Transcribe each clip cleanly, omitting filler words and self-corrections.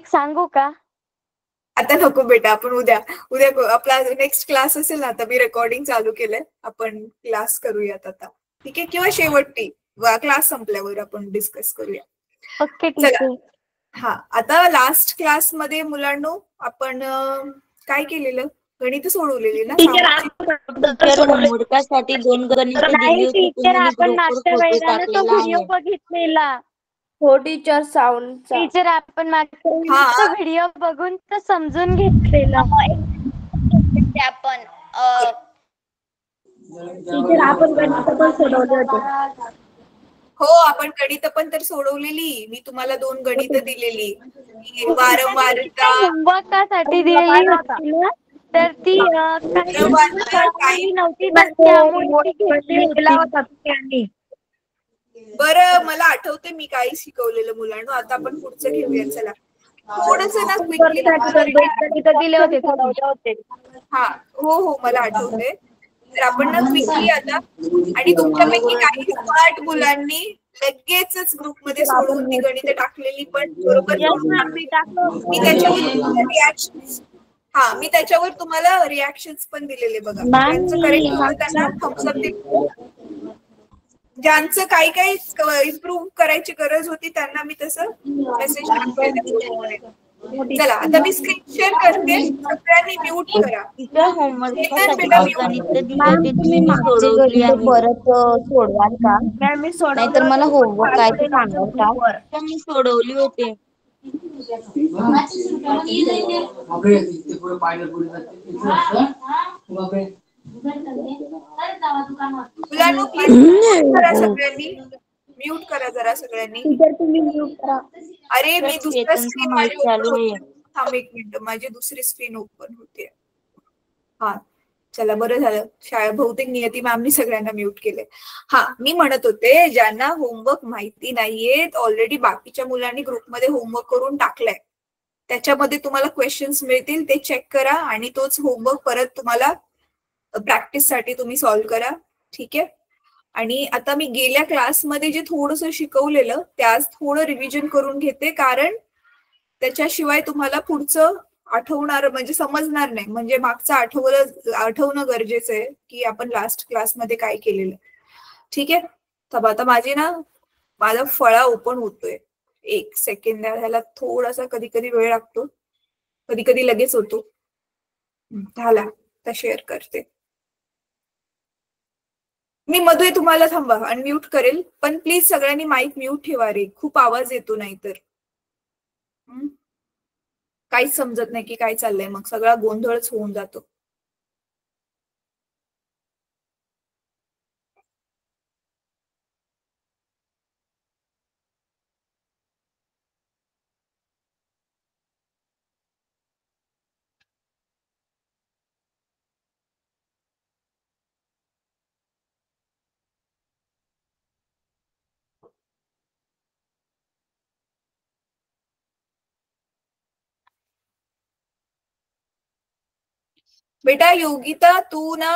एक सांगू का? आता नको बेटा, आपण उद्या आपला नेक्स्ट क्लास असेल ना, आता मी रेकॉर्डिंग चालू केलंय, आपण क्लास करूयात आता, ठीक आहे? किंवा शेवटी क्लास संपल्यावर आपण डिस्कस करूया. ओके ठीक आहे. हा, आता लास्ट क्लास मध्ये मुलांनो आपण काय केलेलं? गणित सोडवलेली ना. होमवर्कसाठी 2 गणित दिली होती टीचर, तुम्ही आपण ग्रुपवर मागच्या फोटो वेळेला तो टाकलेला व्हिडिओ आहे. बघितलेला. हो टीचर, साऊंडचा. टीचर, आपण मागच्या वेळेला तो व्हिडिओ बघून तर समजून घेतलेला. आपण टीचर, आपण गणित पण सोडवले होते. हो, आपण गणित पण तर सोडवलेली. मी तुम्हाला 2 गणित दिलेली. वारंवारता होमवर्कसाठी दिलेली होती ना, तर ती नव्हती, तर त्यामुळे ती घेतली होती. बरं, मला आठवते मी काय शिकवलेलं मुलांना. आता आपण पुढचं घेऊया. चला, थोडस ना क्विकली दिले होते. हा, हो, मला आठवते. तर आपण ना क्विकली आता, आणि तुमच्यापैकी काही स्मार्ट मुलांनी लगेचच ग्रुपमध्ये सोडवून ती गणित टाकलेली पण बरोबर. मी त्याच्यावर तुम्हाला रिॲक्शन्स पण दिलेले बघा. ज्यांचं करेक्ट होतं त्यांना थम्स अप दिले. ज्यांचं काही इम्प्रूव्ह करायची गरज होती त्यांना मी तसं मेसेज टाकलेले. चला, आता मी स्क्रीन शेअर करते. सगळ्यांनी म्यूट करा. परत सोडवाल का? नाहीतर मला होमवर्क काय ते सांगाल का? मी सोडवली होते. मुलांनो प्लीज म्यूट करा सगळ्यांनी. म्यूट करा जरा सगळ्यांनी. अरे, मी दुसऱ्या स्क्रीन माझी ओपन होते. थांब एक मिनिट, माझी दुसरी स्क्रीन ओपन होते. हा, चला, बरं झालं. बहुतेक नियती मॅमनी सगळ्यांना म्यूट केले. हा, मी म्हणत होते, ज्यांना होमवर्क माहिती नाहीये, ऑलरेडी बाकीच्या मुलांनी ग्रुपमध्ये होमवर्क करून टाकलाय. त्याच्यामध्ये तुम्हाला क्वेश्चन्स मिळतील, ते चेक करा आणि तोच होमवर्क परत तुम्हाला प्रॅक्टिस साठी तुम्ही सॉल्व्ह करा, ठीक आहे? आणि आता मी गेल्या क्लासमध्ये जे थोडंसं शिकवलेलं त्याच थोडं रिव्हिजन करून घेते, कारण त्याच्याशिवाय तुम्हाला पुढचं आठवणार म्हणजे समजणार नाही. म्हणजे मागचं आठवणं गरजेचं आहे की आपण लास्ट क्लासमध्ये काय केलेलं, ठीक आहे? तर आता माझा फळा ओपन होतोय. 1 सेकंड, ह्याला थोडासा कधी कधी वेळ लागतो, कधी कधी लगेच होतो. झाला, तर शेअर करते मी. मध्ये तुम्हाला थांबा अनम्यूट करेल, पण प्लीज सगळ्यांनी माईक म्यूट ठेवा रे, खूप आवाज येतो नाही तर काहीच समजत नाही की काय चाललंय, मग सगळा गोंधळच होऊन जातो. बेटा योगिता, तू ना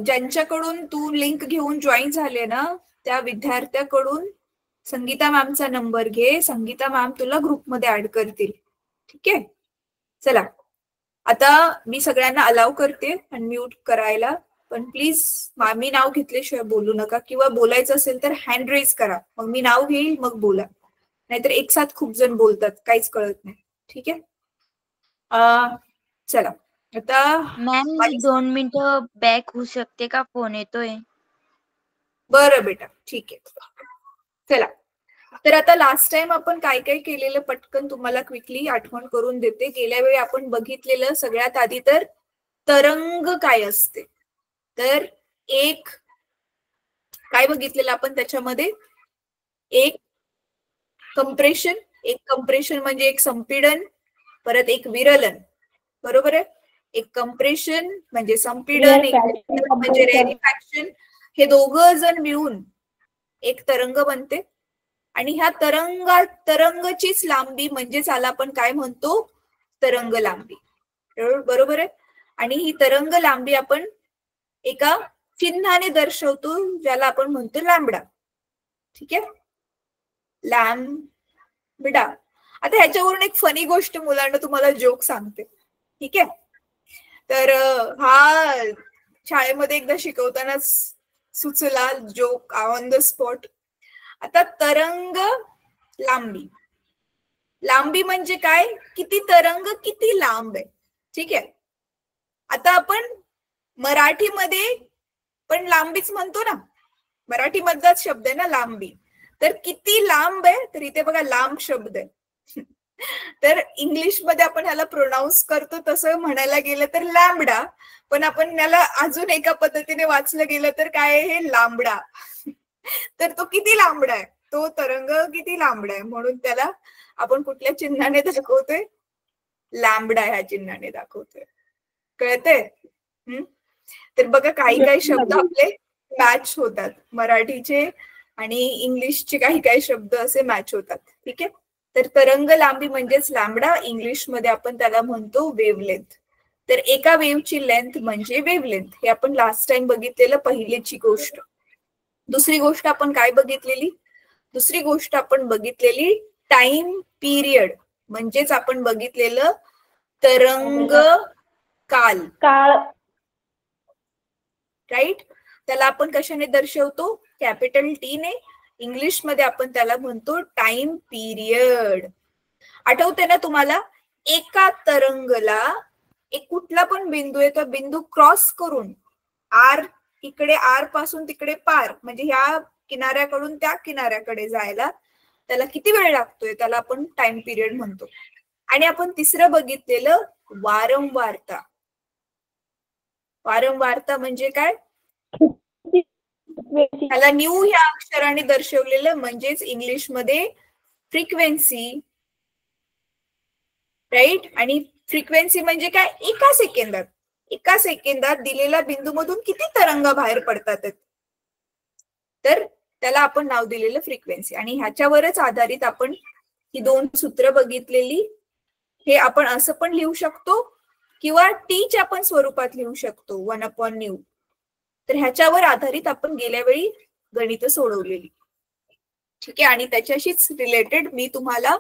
ज्यांच्याकडून तू लिंक घेऊन जॉईन झाले ना, त्या विद्यार्थ्याकडून संगीता मॅमचा नंबर घे. संगीता मॅम तुला ग्रुपमध्ये ऍड करतील, ठीक आहे? चला, आता मी सगळ्यांना अलाव करते अनम्यूट करायला, पण प्लीज मी नाव घेतल्याशिवाय बोलू नका, किंवा बोलायचं असेल तर हँड रेज करा, मग मी नाव घेईल मग बोला. नाहीतर एक साथ खूप जण बोलतात, काहीच कळत नाही, ठीक आहे? चला, आता मॅम 2 मिनिटं बॅक होऊ शकते का? फोन येतोय. बरं बेटा, ठीक आहे. चला, तर आता लास्ट टाइम आपण काय काय केलेलं पटकन तुम्हाला क्विकली आठवण करून देते. गेल्या वेळी आपण बघितलेलं सगळ्यात आधी तर तरंग काय असते. तर एक काय बघितलेलं आपण त्याच्यामध्ये, एक कंप्रेशन म्हणजे एक संपीडन, परत एक विरलन, बरोबर आहे? एक कंप्रेशन म्हणजे संपीडन, एक म्हणजे रेरिफॅक्शन. हे दोघं जण मिळून एक तरंग बनते, आणि ह्या तरंगचीच लांबी म्हणजेच आपण काय म्हणतो, तरंग लांबी, बरोबर आहे? आणि ही तरंग लांबी आपण एका चिन्हाने दर्शवतो, ज्याला आपण म्हणतो लॅम्बडा, ठीक आहे? लॅम्बडा. आता ह्याच्यावरून एक फनी गोष्ट मुलांना तुम्हाला जोक सांगते, ठीक आहे. तर हा शाळेमध्ये एकदा शिकवतानाच सुचला जोक ऑन द स्पॉट. आता तरंग लांबी, लांबी म्हणजे काय, किती तरंग किती लांब आहे, ठीक आहे. आता आपण मराठीमध्ये पण लांबीच म्हणतो ना, मराठी मधलाच शब्द आहे ना लांबी. तर किती लांब आहे, तर इथे बघा लांब शब्द आहे. तर इंग्लिश मध्ये आपण ह्याला प्रोनाऊन्स करतो तसं म्हणायला गेलं तर लॅम्बडा, पण आपण याला अजून एका पद्धतीने वाचलं गेलं तर काय आहे, हे लांबडा. तर तो किती लांबडा आहे, तो तरंग किती लांबडा आहे, म्हणून त्याला आपण कुठल्या चिन्हाने दाखवतोय, लांबडा ह्या चिन्हाने दाखवतोय. कळतंय? तर बघा काही काही शब्द आपले मॅच होतात, मराठीचे आणि इंग्लिशचे काही काही शब्द असे मॅच होतात, ठीक आहे. तर तरंग लांबी म्हणजेच लॅम्बडा, इंग्लिश मध्ये आपण त्याला म्हणतो वेव्हलेंथ. तर एका वेव्हची लेंथ म्हणजे वेव्हलेंथ, हे आपण लास्ट टाइम बघितलेलं पहिलीची गोष्ट. दुसरी गोष्ट आपण काय बघितलेली, दुसरी गोष्ट आपण बघितलेली टाइम पिरियड, म्हणजेच आपण बघितलेलं तरंग काल, राईट. त्याला आपण कशाने दर्शवतो, कॅपिटल टी ने. इंग्लिश मध्ये आपण त्याला म्हणतो टाइम पिरियड. आठवते ना तुम्हाला, एका तरंगला एक कुठला पण बिंदू आहे, तो बिंदू क्रॉस करून आर, इकडे आर पासून तिकडे पार, म्हणजे ह्या किनाऱ्याकडून त्या किनाऱ्याकडे जायला त्याला किती वेळ लागतोय, त्याला आपण टाइम पिरियड म्हणतो. आणि आपण तिसरं बघितलेलं वारंवारता. वारंवारता म्हणजे काय, त्याला न्यू ह्या अक्षराने दर्शवलेलं, म्हणजेच इंग्लिश मध्ये फ्रिक्वेन्सी, राईट. आणि फ्रिक्वेन्सी म्हणजे काय, एका सेकंदात, एका सेकंदात दिलेल्या बिंदूमधून किती तरंग बाहेर पडतात, तर त्याला आपण नाव दिलेलं फ्रिक्वेन्सी. आणि ह्याच्यावरच आधारित आपण ही दोन सूत्र बघितलेली. हे आपण असं पण लिहू शकतो किंवा टीच्या पण स्वरूपात लिहू शकतो, 1/ν. तर ह्याच्यावर आधारित आपण गेल्या वेळी गणित सोडवलेली, ठीक आहे. आणि त्याच्याशीच रिलेटेड मी तुम्हाला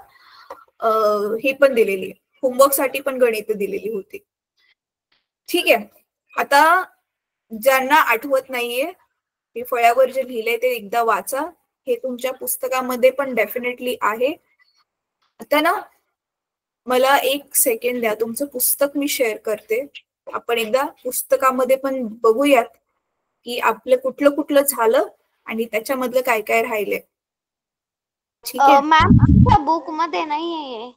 हे पण दिलेली, होमवर्क साठी पण गणित दिलेली होती, ठीक आहे. आता ज्यांना आठवत नाहीये, हे फळ्यावर जे लिहिलंय ते एकदा वाचा, हे तुमच्या पुस्तकामध्ये पण डेफिनेटली आहे. आता ना मला एक सेकंड द्या, तुमचं पुस्तक मी शेअर करते, आपण एकदा पुस्तकामध्ये पण बघूयात की आपलं कुठलं कुठलं झालं आणि त्याच्यामधलं काय काय राहिलंय, ठीक आहे. मॅम बुक मध्ये नाहीये.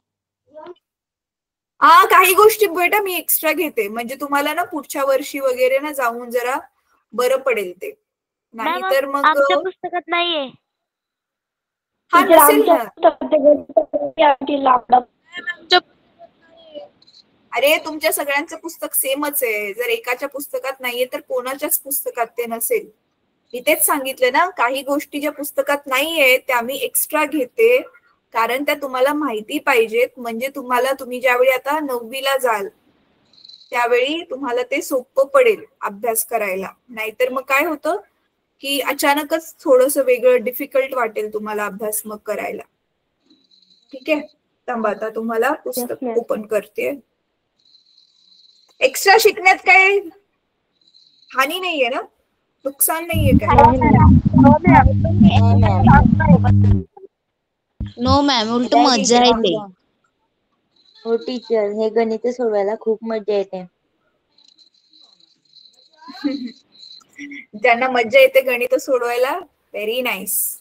हा, काही गोष्टी बेटा मी एक्स्ट्रा घेते, म्हणजे तुम्हाला ना पुढच्या वर्षी वगैरे ना जाऊन जरा बरं पडेल ते, नाही तर मग आमच्या पुस्तकात नाहीये. हा नसेल ना. अरे तुमच्या सगळ्यांचं पुस्तक सेमच आहे, जर एकाच्या पुस्तकात नाहीये तर कोणाच्याच पुस्तकात ते नसेल. मी तेच सांगितलं ना, काही गोष्टी ज्या पुस्तकात नाहीये त्या मी एक्स्ट्रा घेते, कारण त्या तुम्हाला माहिती पाहिजेत, म्हणजे तुम्हाला, तुम्ही ज्यावेळी आता 9वीला जाल त्यावेळी तुम्हाला ते सोपं पडेल अभ्यास करायला. नाहीतर मग काय होतं की अचानकच थोडस वेगळं डिफिकल्ट वाटेल तुम्हाला अभ्यास मग करायला, ठीक आहे. थांबा, आता तुम्हाला पुस्तक ओपन करते. एक्स्ट्रा शिकण्यात काय हानी नाहीये ना, नुकसान नाहीये काय? नो मॅम, उलट मजा येते. हो टीचर, हे गणित सोडवायला खूप मजा येते. ज्यांना मज्जा येते गणित सोडवायला, व्हेरी नाईस.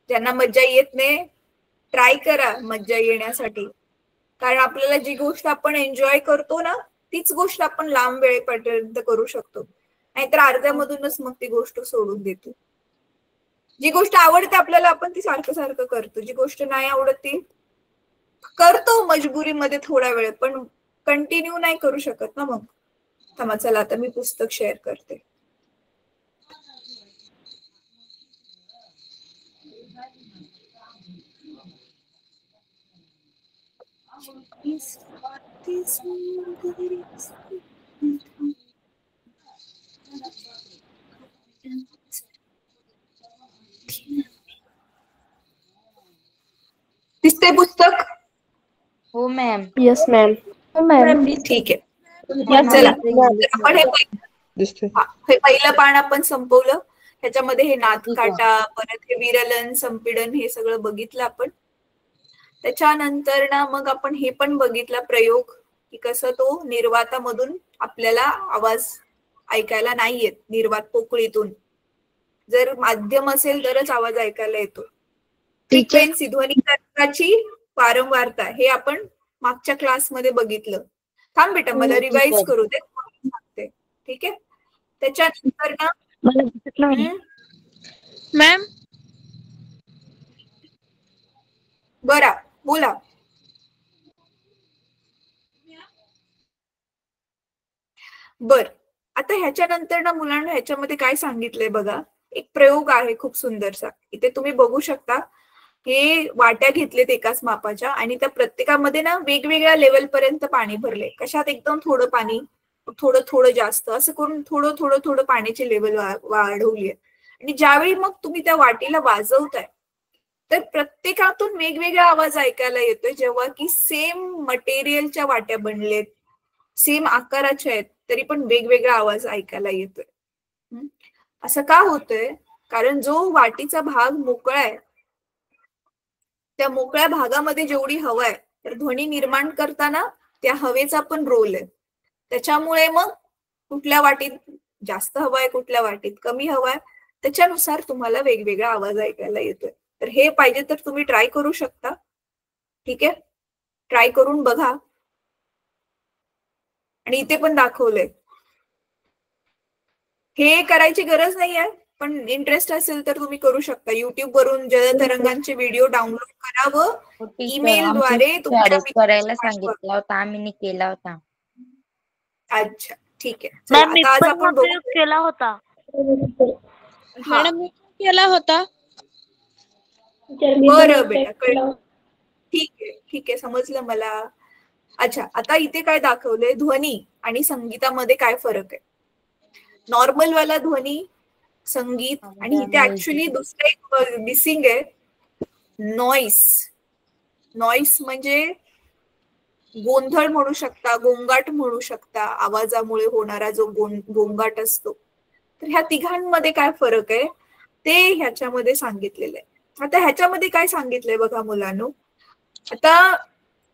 ज्यांना मज्जा येत नाही, ट्राय करा मज्जा येण्यासाठी, कारण आपल्याला जी गोष्ट आपण एन्जॉय करतो ना, तीच गोष्ट आपण लांब वेळेपर्यंत करू शकतो. नाहीतर अर्ध्यामधूनच मग ती गोष्ट सोडून देतो. जी गोष्ट आवडते आपल्याला आपण ती सारखं सारखं करतो, जी गोष्ट नाही आवडत ती करतो मजबुरीमध्ये थोडा वेळ, पण कंटिन्यू नाही करू शकत ना मग. थांबा, चला आता मी पुस्तक शेअर करते. दिसते पुस्तक? हो मॅम. Yes ma'am. ठीक आहे, चला आपण हे पहिलं पान आपण संपवलं. ह्याच्यामध्ये हे नाथकाटा, परत हे विरलन संपीडन हे सगळं बघितलं आपण. त्याच्यानंतर ना मग आपण हे पण बघितला प्रयोग की कसं तो निर्वातामधून आपल्याला आवाज ऐकायला नाही येत. निर्वात पोकळीतून जर माध्यम असेल तरच आवाज ऐकायला येतो. फ्रिक्वेन्सी, ध्वनी तरंगाची वारंवारता हे आपण मागच्या क्लासमध्ये बघितलं. थांब बेटा, मला रिवाइज करू दे. ठीक आहे. त्याच्यानंतर ना मॅम बरा बोला. बर, आता ह्याच्यानंतर ना मुलांना ह्याच्यामध्ये काय सांगितलंय बघा. एक प्रयोग आहे खूप सुंदरसा. इथे तुम्ही बघू शकता. हे वाट्या घेतलेत एकाच मापाच्या आणि त्या प्रत्येकामध्ये ना वेगवेगळ्या लेवल पर्यंत पाणी भरले. कशात एकदम थोडं पाणी, थोडं थोडं जास्त, असं करून थोडं थोडं थोडं पाण्याची लेवल वाढवली आहे. आणि ज्यावेळी मग तुम्ही त्या वाटीला वाजवताय तर प्रत्येकातून वेगवेगळा आवाज ऐकायला येतोय. जेव्हा की सेम मटेरियलच्या वाट्या बनलेत, सेम आकाराच्या आहेत, तरी पण वेगवेगळा आवाज ऐकायला येतोय. असं का होतंय? कारण जो वाटीचा भाग मोकळा आहे, त्या मोकळ्या भागामध्ये जेवढी हवा आहे, तर ध्वनी निर्माण करताना त्या हवेचा पण रोल आहे. त्याच्यामुळे मग कुठल्या वाटीत जास्त हवा आहे, कुठल्या वाटीत कमी हवा आहे, त्याच्यानुसार तुम्हाला वेगवेगळा आवाज ऐकायला येतोय. तर हे पाहिजे तर तुम्ही ट्राय करू शकता. ठीक आहे, ट्राय करून बघा. आणि इथे पण दाखवलंय. हे करायची गरज नाही आहे, पण इंटरेस्ट असेल तर तुम्ही करू शकता. युट्यूब वरून जलतरंगांचे व्हिडिओ डाउनलोड करावं, ईमेल द्वारे करायला सांगितला होता, आम्ही केला होता. अच्छा, ठीक आहे. आता आज आपण केला होता मॅडम, मी केला होता. बरं बेटा, ठीक आहे, समजलं मला. अच्छा, आता इथे काय दाखवलंय, ध्वनी आणि संगीतामध्ये काय फरक आहे. नॉर्मल वाला ध्वनी, संगीत, आणि इथे ऍक्च्युली दुसरं एक मिसिंग आहे, नॉइस. नॉइस म्हणजे गोंधळ म्हणू शकता, गोंगाट म्हणू शकता. आवाजामुळे होणारा जो गोंगाट असतो. तर ह्या तिघांमध्ये काय फरक आहे ते ह्याच्यामध्ये सांगितलेलं आहे. आता ह्याच्यामध्ये काय सांगितलंय बघा मुलांनो. आता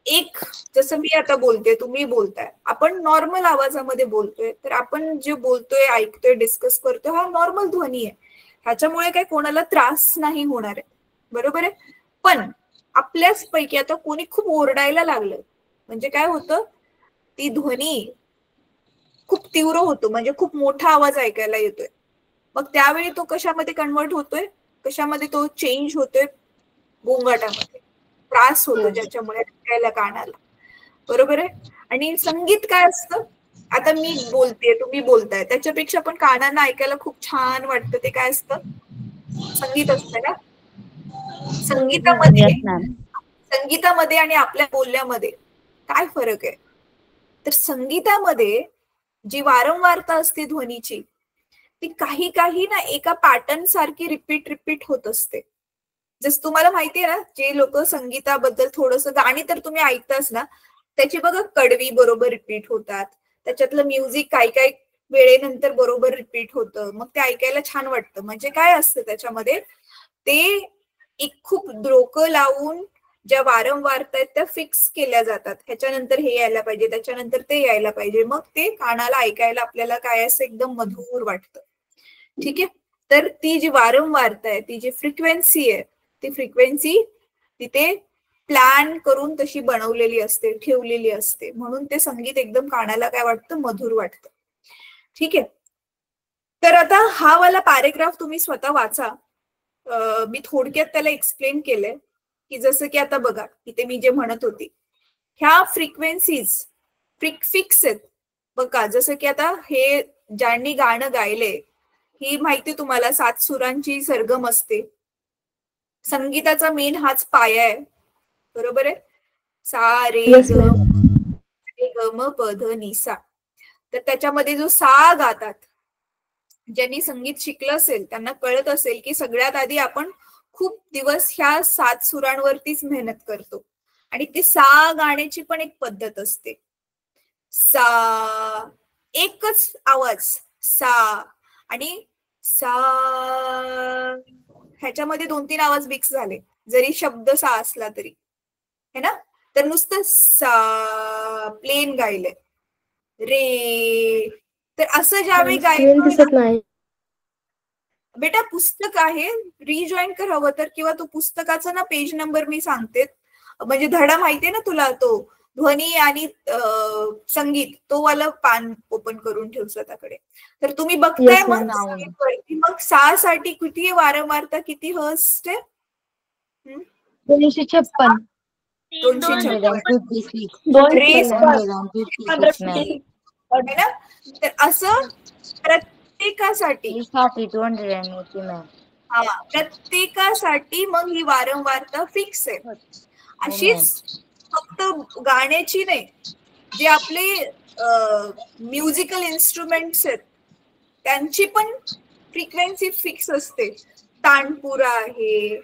एक, जसं मी आता बोलते, तुम्ही बोलताय, आपण नॉर्मल आवाजामध्ये बोलतोय, तर आपण जे बोलतोय, ऐकतोय, डिस्कस करतोय, हा नॉर्मल ध्वनी आहे. ह्याच्यामुळे काही कोणाला त्रास नाही होणार आहे, बरोबर आहे. पण आपल्याच पैकी आता कोणी खूप ओरडायला लागलं म्हणजे काय होतं, ती ध्वनी खूप तीव्र होतो, म्हणजे खूप मोठा आवाज ऐकायला येतोय. मग त्यावेळी तो कशामध्ये कन्वर्ट होतोय, कशामध्ये तो चेंज होतोय, गोंगाटामध्ये. त्रास होतो ज्याच्यामुळे ऐकायला कानाला, बरोबर आहे. आणि संगीत काय असतं, आता मी बोलतेय, तुम्ही बोलताय, त्याच्यापेक्षा पण कानांना ऐकायला खूप छान वाटतं. ते काय असतं, संगीत असतं ना. संगीतामध्ये आणि आपल्या बोलण्यामध्ये काय फरक आहे. तर संगीतामध्ये जी वारंवारता असते ध्वनीची, ती काही काही ना एका पॅटर्न सारखी रिपीट होत असते. जसं तुम्हाला माहितीये ना, जे लोक संगीताबद्दल थोडस, गाणी तर तुम्ही ऐकताच ना, त्याची बघा कडवी बरोबर रिपीट होतात, त्याच्यातलं म्युझिक काही वेळेनंतर बरोबर रिपीट होतं, मग ते ऐकायला छान वाटतं. म्हणजे काय असतं त्याच्यामध्ये, ते एक खूप डोकं लावून ज्या वारंवारता आहेत त्या फिक्स केल्या जातात. ह्याच्यानंतर हे यायला पाहिजे, त्याच्यानंतर ते यायला पाहिजे, मग ते कानाला ऐकायला आपल्याला काय असं एकदम मधुर वाटतं. ठीक आहे. तर ती जी वारंवारता आहे, ती जी फ्रिक्वेन्सी आहे, ती फ्रिक्वेन्सी तिथे प्लॅन करून तशी बनवलेली असते, ठेवलेली असते. म्हणून ते संगीत एकदम कानाला काय वाटतं, मधुर वाटतं. ठीक आहे. तर आता हा वाला पॅरेग्राफ तुम्ही स्वतः वाचा. मी थोडक्यात त्याला एक्सप्लेन केलंय की जसं की आता बघा, इथे मी जे म्हणत होती, ह्या फ्रिक्वेन्सीज फिक्स आहेत बघा. जसं की आता हे ज्यांनी गाणं गायले, ही माहिती तुम्हाला 7 सुरांची सरगम असते. संगीताचा मेन हाच पाया आहे, बरोबर आहे. सा रे ग म प ध नि सा. तर त्याच्यामध्ये जो सा गातात, ज्यांनी संगीत शिकलं असेल त्यांना कळत असेल की सगळ्यात आधी आपण खूप दिवस ह्या 7 सुरांवरतीच मेहनत करतो. आणि ती सा गाण्याची पण एक पद्धत असते. सा एकच आवाज सा आणि सा, ह्याच्यामध्ये 2-3 आवाज मिक्स झाले जरी शब्द सा असला तरी, है ना. तर नुसतं सा प्लेन गायले रे. तर असं ज्यावेळी गायलं बेटा, पुस्तक आहे, रिजॉईन कर हवं तर, किंवा तो पुस्तकाचा ना पेज नंबर मी सांगते, म्हणजे धडा माहितीये ना तुला, तो ध्वनी आणि संगीत तो वाला पान ओपन करून ठेव स्वतःकडे. तर तुम्ही बघताय मग सा साठी किती वारंवारता, किती हर्ट्ज आहे? 256. 256 ना. तर असं प्रत्येकासाठी प्रत्येकासाठी मग ही वारंवारता फिक्स आहे. अशीच फक्त गाण्याची नाही, जे आपले म्युझिकल इन्स्ट्रुमेंट्स आहेत त्यांची पण फ्रिक्वेन्सी फिक्स असते. तानपुरा आहे,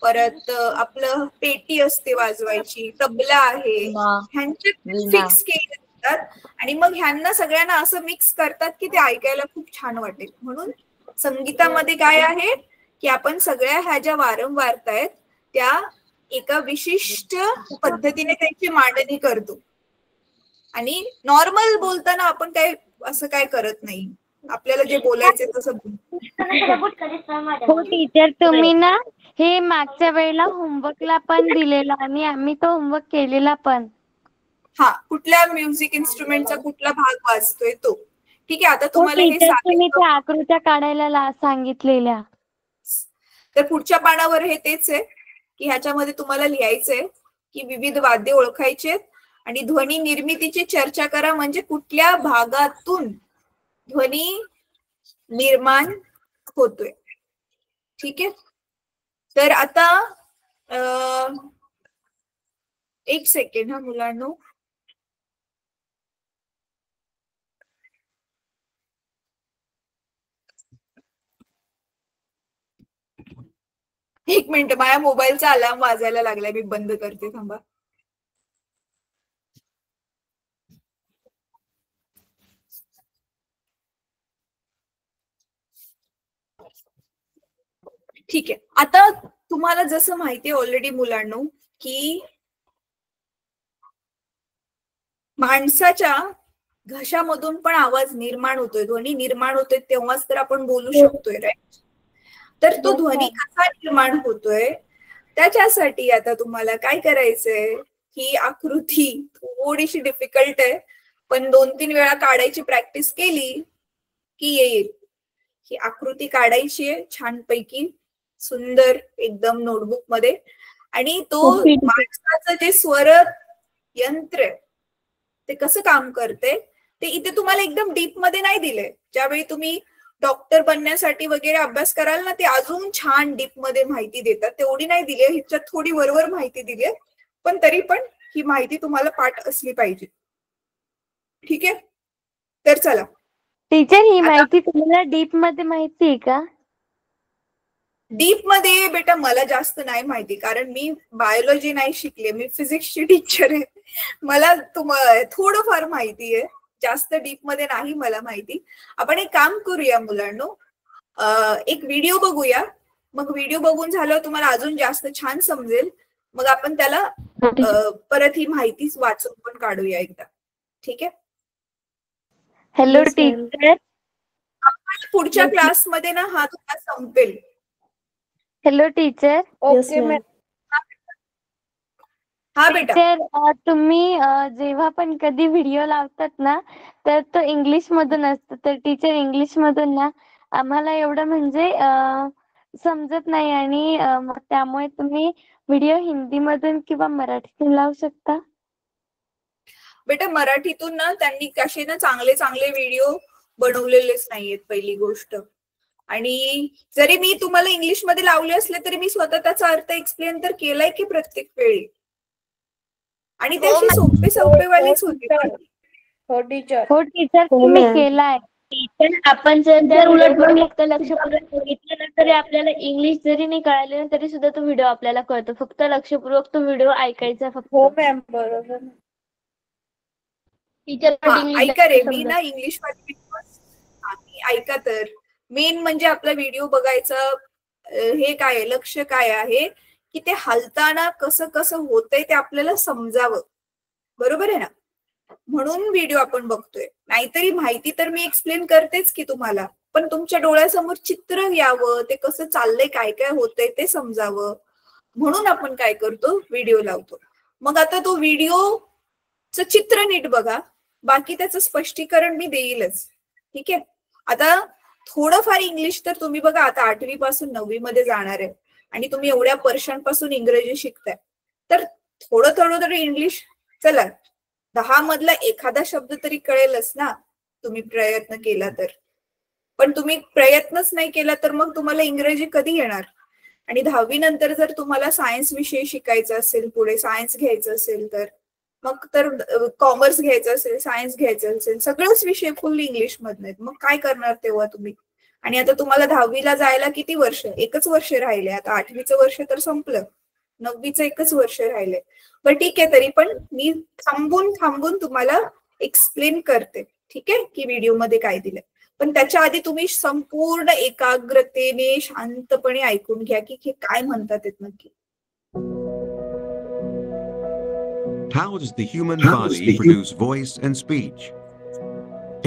परत आपलं पेटी असते वाजवायची, तबला आहे, ह्यांचे फिक्स केले जातात. आणि मग ह्यांना सगळ्यांना असं मिक्स करतात की ते ऐकायला खूप छान वाटेल. म्हणून संगीतामध्ये काय आहे की आपण सगळ्या ह्या ज्या वारंवारता आहेत त्या एका विशिष्ट पद्धतीने त्यांची मांडणी करतो. आणि नॉर्मल बोलताना आपण काय असं काय करत नाही, आपल्याला जे बोलायचं तसं हो टीचर, तुम्ही ना हे मागच्या वेळेला होमवर्कला पण दिलेला आणि आम्ही तो होमवर्क केलेला पण. हा, कुठल्या म्युझिक इन्स्ट्रुमेंटचा कुठला भाग वाजतोय तो. ठीक आहे, आता तुम्हाला हे तुम्ही त्या आकृत्या काढायला सांगितलेल्या. तर पुढच्या पानावर हे तेच आहे की ह्याच्यामध्ये तुम्हाला लिहायचंय की विविध वाद्य ओळखायचे आणि ध्वनी निर्मितीची चर्चा करा, म्हणजे कुठल्या भागातून ध्वनी निर्माण होतोय. ठीक आहे. तर आता एक सेकंड हा मुलांनो, एक मिनिट, माझ्या मोबाईलचा अलार्म वाजायला लागलाय, मी बंद करते, थांबा. ठीक आहे. आता तुम्हाला जसं माहिती आहे ऑलरेडी मुलांनो की माणसाच्या घशामधून पण आवाज निर्माण होतोय, ध्वनी निर्माण होतोय, तेव्हाच तर आपण बोलू शकतोय, राईट. तर तो ध्वनी कसा निर्माण होतोय त्याच्यासाठी आता तुम्हाला काय करायचंय, ही आकृती थोडीशी डिफिकल्ट आहे पण 2-3 वेळा काढायची प्रॅक्टिस केली की येईल. ही आकृती काढायची आहे छानपैकी सुंदर एकदम नोटबुक मध्ये. आणि तो माणसाचं जे स्वर यंत्र आहे ते कसं काम करते ते इथे तुम्हाला एकदम डीप मध्ये नाही दिलंय. ज्यावेळी तुम्ही डॉक्टर बनण्यासाठी वगैरे अभ्यास कराल ना, ते अजून छान डीप मध्ये माहिती देतात, तेवढी नाही दिली आहे. ह्याच्यात थोडी वरवर माहिती दिली आहे, पण तरी पण ही माहिती तुम्हाला पाठ असली पाहिजे. ठीक आहे. तर चला टीचर, ही माहिती तुम्हाला डीप मध्ये माहिती आहे का? डीप मध्ये बेटा मला जास्त नाही माहिती, कारण मी बायोलॉजी नाही शिकले, मी फिजिक्सची टीचर आहे. मला थोडंफार माहिती आहे, जास्त डीप मध्ये नाही मला माहिती. आपण एक काम करूया मुलांनो, एक व्हिडिओ बघूया, मग व्हिडिओ बघून झाल्यावर तुम्हाला अजून जास्त छान समजेल. मग आपण त्याला परत ही माहिती वाचून पण काढूया एकदा. ठीक आहे. हॅलो टीचर, पुढच्या क्लासमध्ये ना हा तुला संपेल. Hello teacher. Okay ma'am. हा बेटा. टीचर, तुम्ही जेव्हा पण कधी व्हिडिओ लावतात ना तर तो इंग्लिश मधून असतो, तर टीचर इंग्लिश मधून ना आम्हाला एवढं म्हणजे समजत नाही, आणि त्यामुळे तुम्ही व्हिडिओ हिंदी मधून किंवा मराठीतून लावू शकता. बेटा मराठीतून ना त्यांनी कसे ना चांगले चांगले व्हिडिओ बनवलेलेच नाहीयेत पहिली गोष्ट. आणि जरी मी तुम्हाला इंग्लिश मध्ये लावले असले तरी मी स्वतः त्याचा अर्थ एक्सप्लेन तर केलाय की प्रत्येक वेळी, आणि त्याशी सोपे वालेच होते. हो टीचर. हो टीचर, तुम्ही केलाय. पण आपण जर त्या व्हिडिओ फक्त लक्षपूर्वक बघितलं ना तरी आपल्याला इंग्लिश जरी नाही कळालं ना तरी सुद्धा तो व्हिडिओ आपल्याला कळतो. फक्त लक्षपूर्वक तो व्हिडिओ ऐकायचा फक्त. हो मॅम, बरोबर. ऐका रे, मी ना इंग्लिश मध्ये ऐका तर. मेन म्हणजे आपला व्हिडिओ बघायचं हे काय आहे, लक्ष काय आहे की ते हलताना कसं कसं होतंय ते आपल्याला समजावं. बरोबर आहे ना? म्हणून व्हिडिओ आपण बघतोय. नाहीतरी माहिती तर मी एक्सप्लेन करतेच की तुम्हाला, पण तुमच्या डोळ्यासमोर चित्र यावं, ते कसं चाललंय, काय काय होतंय ते समजावं म्हणून आपण काय करतो, व्हिडिओ लावतो. मग आता तो व्हिडिओचं चित्र नीट बघा, बाकी त्याचं स्पष्टीकरण मी देईलच. ठीक आहे? आता थोडंफार इंग्लिश तर तुम्ही बघा, आता 8वी पासून 9वी मध्ये जाणार आहे आणि तुम्ही एवढ्या वर्षांपासून इंग्रजी शिकताय, तर थोडं थोडं तरी इंग्लिश, चला 10 मधला एखादा शब्द तरी कळेलच ना तुम्ही प्रयत्न केला तर. पण तुम्ही प्रयत्नच नाही केला तर मग तुम्हाला इंग्रजी कधी येणार? आणि 10वी नंतर जर तुम्हाला सायन्स विषय शिकायचा असेल, पुढे सायन्स घ्यायचं असेल तर मग तर कॉमर्स घ्यायचं असेल, सायन्स घ्यायचं असेल, सगळेच विषय फुल इंग्लिश मधले आहेत. मग काय करणार तेव्हा तुम्ही? आणि आता तुम्हाला 10वीला जायला किती वर्ष? एकच वर्ष राहिले. आता 8वीचं वर्ष तर संपलं, 9वीचं एकच वर्ष राहिले. पण ठीक आहे, तरी पण मी थांबून थांबून तुम्हाला एक्सप्लेन करते. ठीक आहे की व्हिडिओ मध्ये काय दिलंय. पण त्याच्या आधी तुम्ही संपूर्ण एकाग्रतेने शांतपणे ऐकून घ्या की हे काय म्हणतात ते नक्की. How does the human body produce voice and speech?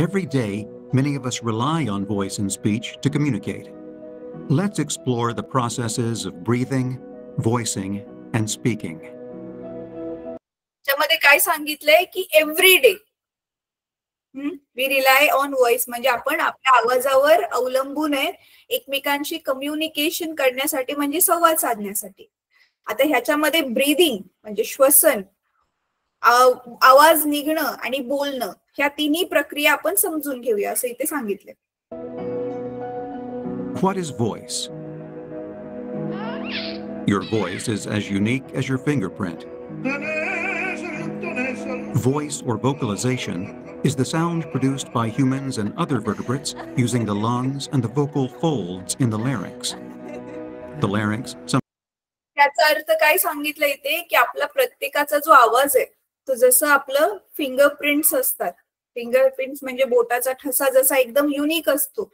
Every day, many of us rely on voice and speech to communicate. Let's explore the processes of breathing, voicing, and speaking. त्यामध्ये काय सांगितलंय की every day we rely on voice, म्हणजे आपण आपल्या आवाजावर अवलंबून आहे एकमेकांशी कम्युनिकेशन करण्यासाठी, म्हणजे संवाद साधण्यासाठी. आता ह्याच्यामध्ये ब्रीदिंग म्हणजे श्वसन, आवाज निघणं आणि बोलणं, ह्या तिन्ही प्रक्रिया आपण समजून घेऊया असं इथे सांगितलंय. What is voice? Your voice is as unique as your fingerprint. Voice or vocalization is the sound produced by humans and other vertebrates using the lungs and the vocal folds in the larynx. The larynx. त्याचा अर्थ काय सांगितलं इथे की आपला प्रत्येकाचा जो आवाज आहे तो जसं आपलं फिंगरप्रिंट्स असतात, फिंगरप्रिंट्स म्हणजे बोटाचा ठसा जसा एकदम युनिक असतो,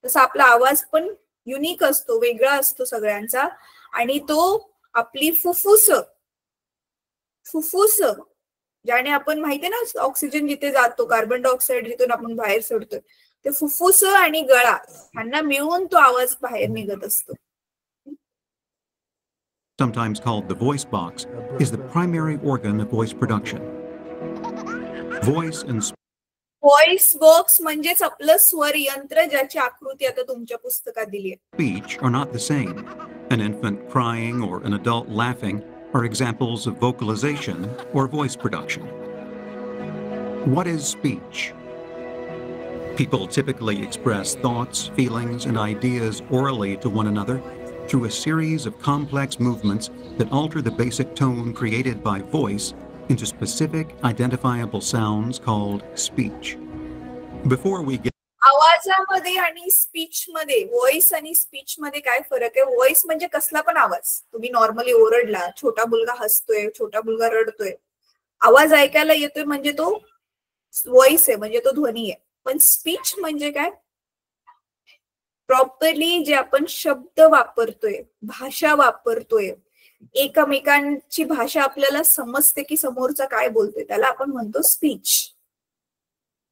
तसा आपला आवाज पण युनिक असतो, वेगळा असतो सगळ्यांचा. आणि तो आपली फुफ्फुस ज्याने आपण माहितीये ना ऑक्सिजन जिथे जातो, कार्बन डायऑक्साईड जिथून आपण बाहेर सोडतो, ते फुफ्फुस आणि गळा ह्यांना मिळून तो आवाज बाहेर निघत असतो. Sometimes called the voice box, is the primary organ of voice production. Voice box म्हणजेच आपलं स्वर यंत्र, ज्याची आकृती आता तुमच्या पुस्तकात दिली आहे. Speech are not the same. An infant crying or an adult laughing are examples of vocalization or voice production. What is speech? People typically express thoughts, feelings, and ideas orally to one another through a series of complex movements that alter the basic tone created by voice into specific identifiable sounds called speech. Before we get आवाजामध्ये आणि speech मध्ये, voice आणि speech मध्ये काय फरक आहे? Voice म्हणजे कसला पण आवाज, तुम्ही नॉर्मली ओरडला, छोटा मुलगा हसतोय, छोटा मुलगा रडतोय, आवाज ऐकायला येतोय म्हणजे तो व्हॉइस आहे, म्हणजे तो ध्वनी आहे. पण स्पीच म्हणजे काय? प्रॉपरली जे आपण शब्द वापरतोय, भाषा वापरतोय, एकमेकांची भाषा आपल्याला समजते की समोरचा काय बोलतोय, त्याला आपण म्हणतो speech.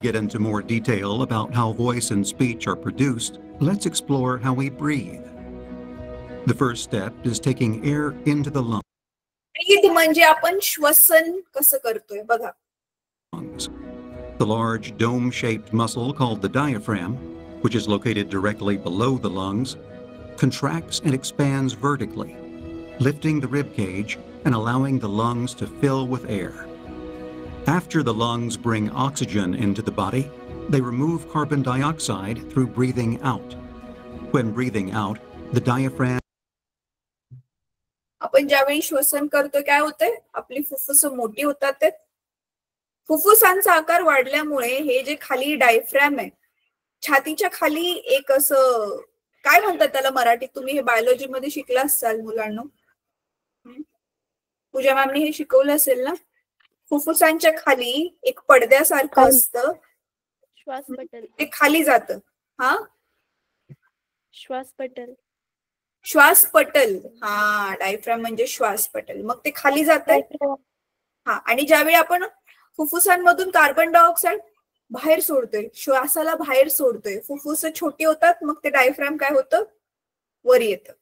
Get into more detail about how voice and speech are produced, let's explore how we breathe. The first step is taking air into the lungs. breathe म्हणजे आपण श्वसन कसं करतोय बघा. The large dome-shaped muscle called the diaphragm, which is located directly below the lungs, contracts and expands vertically, lifting the rib cage and allowing the lungs to fill with air. After the lungs bring oxygen into the body, they remove carbon dioxide through breathing out. When breathing out, the diaphragm. आपण ज्यावेळी श्वसन करतो काय होतंय? आपली फुफ्फुस मोठी होतात. फुफ्फुसांचा आकार वाढल्यामुळे हे जे खाली डायफ्रॅम आहे छातीच्या खाली एक असं काय म्हणतात त्याला मराठीत, तुम्ही हे बायोलॉजी मध्ये शिकला असाल मुलांनो, पूजा मॅमने हे शिकवलं असेल ना, फुफ्फुसांच्या खाली एक पडद्यासारखं असतं, श्वासपटल. ते खाली जातं. हा, श्वासपटल. श्वासपटल. हा, डायफ्राम म्हणजे श्वासपटल. मग ते खाली जात. हा, आणि ज्यावेळी आपण फुफ्फुसांमधून कार्बन डायऑक्साईड बाहेर सोडतोय, श्वासाला बाहेर सोडतोय, फुफ्फुस छोटी होतात, मग ते डायफ्राम काय होतं, वर येतं.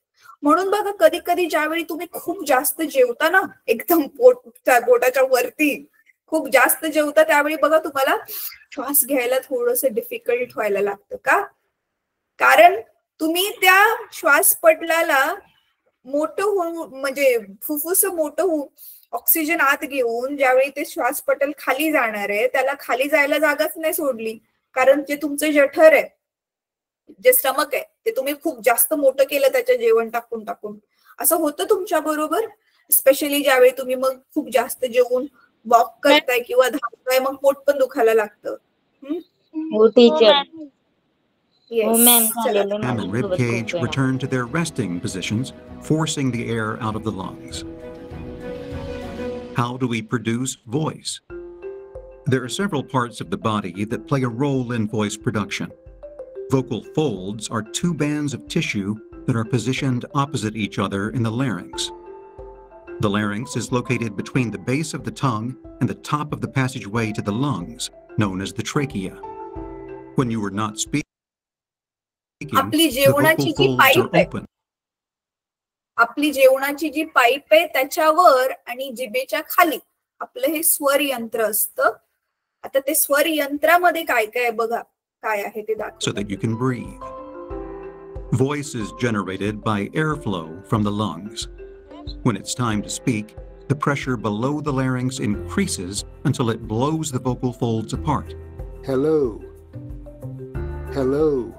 म्हणून बघा कधी कधी ज्यावेळी तुम्ही खूप जास्त जेवता ना, एकदम पोटाच्या वरती खूप जास्त जेवता, त्यावेळी बघा तुम्हाला श्वास घ्यायला थोडस डिफिकल्ट व्हायला लागतं. का? कारण तुम्ही त्या श्वासपटलाला मोठं होऊन, म्हणजे फुफ्फुस मोठं होऊन ऑक्सिजन आत घेऊन ज्यावेळी ते श्वासपटल खाली जाणार आहे, त्याला खाली जायला जागाच नाही सोडली. कारण जे तुमचं जठर आहे, जे स्टमक आहे, ते तुम्ही खूप जास्त मोठं केलं त्याच्या जेवण टाकून टाकून. असं होतं तुमच्या बरोबर, स्पेशली ज्यावेळी तुम्ही मग खूप जास्त जेवून वॉक करताय किंवा धावताय, मग पोट पण दुखायला लागतं. हो teacher. And rib cage return to their resting positions, forcing the air out of the lungs. How do we produce voice? There are several parts of the body that play a role in voice production. Vocal folds are two bands of tissue that are positioned opposite each other in the larynx. The larynx is located between the base of the tongue and the top of the passageway to the lungs, known as the trachea. When you are not speaking, आपली the जेवणाची vocal जी folds pipe are आहे, open. आपली जेवणाची जी pipe आहे त्याच्यावर आणि जिभेच्या खाली आपलं हे स्वर यंत्र असतं. आता ते स्वर यंत्रामध्ये काय काय बघा, काय आहे ते दाखव. So that you can breathe. Voice is generated by airflow from the lungs. When it's time to speak, the pressure below the larynx increases until it blows the vocal folds apart. Hello. Hello.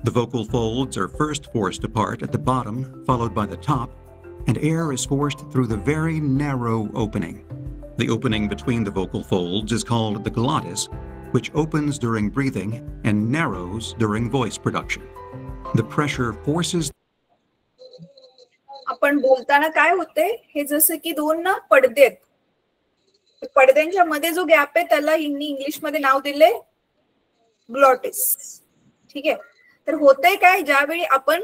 The vocal folds are first forced apart at the bottom, followed by the top, and air is forced through the very narrow opening. The opening between the vocal folds is called the glottis, which opens during breathing and narrows during voice production. The pressure forces. आपण बोलताना काय होते, हे जसं की दोन ना पडदे आहेत, पडद्यांच्या मध्ये जो गॅप आहे त्याला इंग्लिश मध्ये नाव दिले ग्लॉटिस. ठीक आहे. तर होतंय काय, ज्यावेळी आपण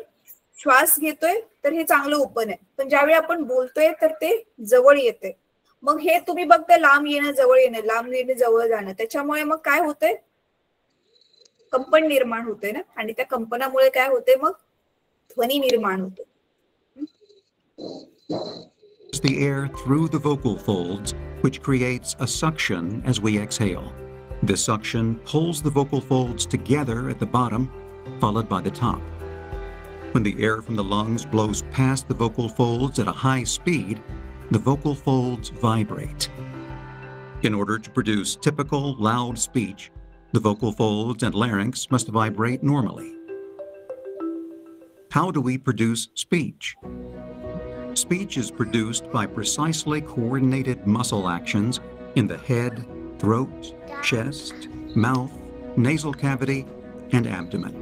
श्वास घेतोय तर हे चांगलं ओपन आहे, पण ज्यावेळी आपण बोलतोय तर ते जवळ येते. मग हे तुम्ही बघताय लांब येणं जवळ येणं, लांब येणं जवळ जाणं, त्याच्यामुळे मग काय होतंय, कंपन निर्माण होते ना, आणि त्या कंपनामुळे काय होते, मग ध्वनी निर्माण होते. The air through the vocal folds, which creates a suction as we exhale. This suction pulls the vocal folds together at the bottom, followed by the top. When the air from the lungs blows past the vocal folds at a high speed, the vocal folds vibrate. In order to produce typical loud speech, the vocal folds and larynx must vibrate normally. How do we produce speech? Speech is produced by precisely coordinated muscle actions in the head, throat, chest, mouth, nasal cavity, and abdomen.